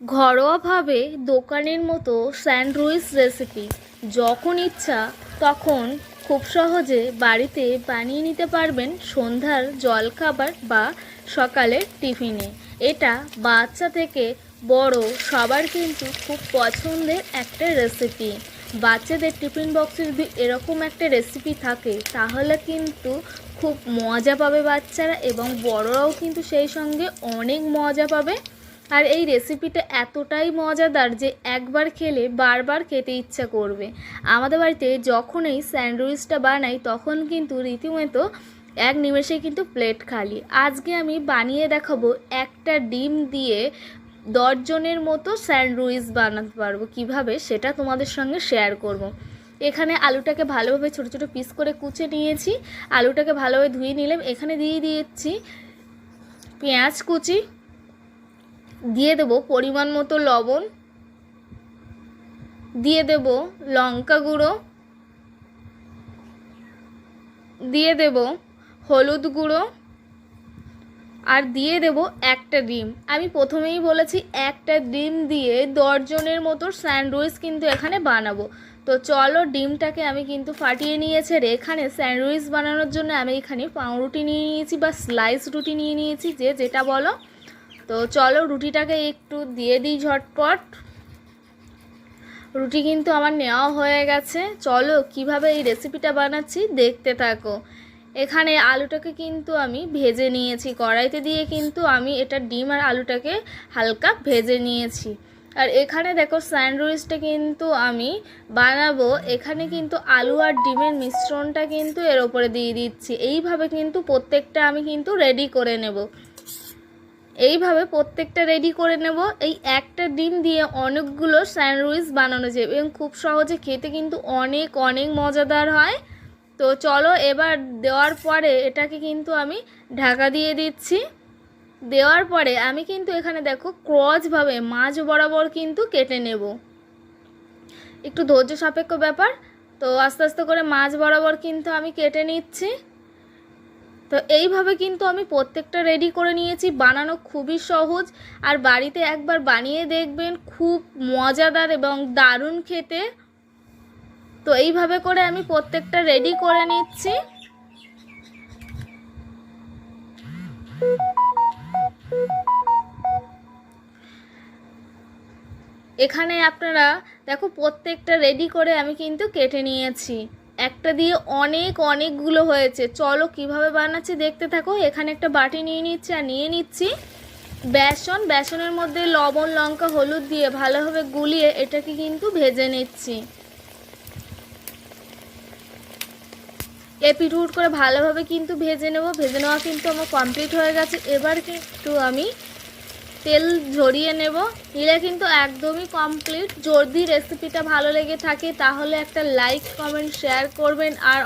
ঘরোয়াভাবে দোকানের মতো স্যান্ডউইচ রেসিপি যখন ইচ্ছা তখন খুব সহজে বাড়িতে বানিয়ে নিতে পারবেন সন্ধ্যার জলখাবার বা সকালের টিফিনে। এটা বাচ্চা থেকে বড় সবার কিন্তু খুব পছন্দের একটা রেসিপি। বাচ্চাদের টিফিন বক্সে যদি এরকম একটা রেসিপি থাকে তাহলে কিন্তু খুব মজা পাবে বাচ্চারা, এবং বড়রাও কিন্তু সেই সঙ্গে অনেক মজা পাবে। আর এই রেসিপিটা এতটাই মজাদার যে একবার খেলে বারবার খেতে ইচ্ছা করবে। আমাদের বাড়িতে যখন এই স্যান্ডউইচটা বানাই তখন কিন্তু রীতিমতো এক নিমেষে কিন্তু প্লেট খালি। আজকে আমি বানিয়ে দেখাবো একটা ডিম দিয়ে 10 জনের মতো স্যান্ডউইচ বানাতে পারবো কিভাবে, সেটা তোমাদের সঙ্গে শেয়ার করব। এখানে আলুটাকে ভালোভাবে ছোট ছোট পিস করে কুচে নিয়েছি। আলুটাকে ভালোভাবে ধুয়ে নিলাম। এখানে দিয়ে দিয়েছি পেঁয়াজ কুচি, দিয়ে দেব পরিমাণ মতো লবণ, দিয়ে দেব লঙ্কা গুঁড়ো, দিয়ে দেব হলুদ গুঁড়ো, আর দিয়ে দেব একটা ডিম। আমি প্রথমেই বলেছি একটা ডিম দিয়ে 10 জনের মতো স্যান্ডউইচ কিন্তু এখানে বানাবো। তো চলো, ডিমটাকে আমি কিন্তু ফাটিয়ে নিয়েছি। আর এখানে স্যান্ডউইচ বানানোর জন্য আমি এখানে পাউরুটি নিয়ে নিয়েছি বা স্লাইস রুটি নিয়ে নিয়েছি, যে যেটা বলো। তো চলো রুটিটাকে একটু দিয়ে দিই ঝটপট। রুটি কিন্তু আমার নেওয়া হয়ে গেছে। চলো কিভাবে এই রেসিপিটা বানাচ্ছি দেখতে থাকো। এখানে আলুটাকে কিন্তু আমি ভেজে নিয়েছি কড়াইতে দিয়ে, কিন্তু আমি এটা ডিম আর আলুটাকে হালকা ভেজে নিয়েছি। আর এখানে দেখো স্যান্ডউইচটা কিন্তু আমি বানাবো। এখানে কিন্তু আলু আর ডিমের মিশ্রণটা কিন্তু এর ওপরে দিয়ে দিচ্ছি। এইভাবে কিন্তু প্রত্যেকটা আমি কিন্তু রেডি করে নেব। এইভাবে প্রত্যেকটা রেডি করে নেব। এই একটা ডিম দিয়ে অনেকগুলো স্যান্ডউইচ বানানো যাবে এবং খুব সহজে খেতে কিন্তু অনেক অনেক মজাদার হয়। তো চলো, এবার দেওয়ার পরে এটাকে কিন্তু আমি ঢাকা দিয়ে দিচ্ছি। দেওয়ার পরে আমি কিন্তু এখানে দেখো ক্রসভাবে মাঝ বরাবর কিন্তু কেটে নেব। একটু ধৈর্য সাপেক্ষ ব্যাপার। তো আস্তে আস্তে করে মাঝ বরাবর কিন্তু আমি কেটে নিচ্ছি। তো এইভাবে কিন্তু আমি প্রত্যেকটা রেডি করে নিয়েছি। বানানো খুবই সহজ, আর বাড়িতে একবার বানিয়ে দেখবেন, খুব মজাদার এবং দারুণ খেতে। তো এইভাবে করে আমি প্রত্যেকটা রেডি করে নিচ্ছি। এখানে আপনারা দেখো প্রত্যেকটা রেডি করে আমি কিন্তু কেটে নিয়েছি। একটা দিয়ে অনেকগুলো হয়েছে। চলো কিভাবে বানাচ্ছি দেখতে থাকো। এখানে একটা বাটি নিয়ে নিচ্ছি, আর নিয়ে নিচ্ছি বেসন। বেসনের মধ্যে লবণ, লঙ্কা, হলুদ দিয়ে ভালোভাবে গুলিয়ে এটাকে কিন্তু ভেজে নিচ্ছি। এপিঠ করে ভালোভাবে কিন্তু ভেজে নেব। ভেজে নেওয়া কিন্তু আমার কমপ্লিট হয়ে গেছে। এবার কিন্তু আমি তেল ঝরিয়ে নেব। নিলে কিন্তু একদমই কমপ্লিট। যদি রেসিপিটা ভালো লেগে থাকে তাহলে একটা লাইক, কমেন্ট, শেয়ার করবেন। আর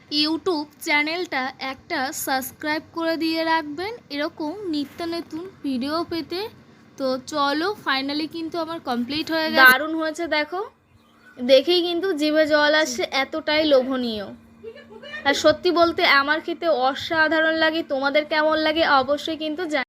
ইউটিউব চ্যানেলটা একটা সাবস্ক্রাইব করে দিয়ে রাখবেন এরকম নিত্য নতুন ভিডিও পেতে। তো চলো, ফাইনালি কিন্তু আমার কমপ্লিট হয়ে গেছে। দারুণ হয়েছে দেখো, দেখেই কিন্তু জিভে জল আসছে, এতটাই লোভনীয়। আর সত্যি বলতে আমার খেতে অসাধারণ লাগে। তোমাদের কেমন লাগে অবশ্যই কিন্তু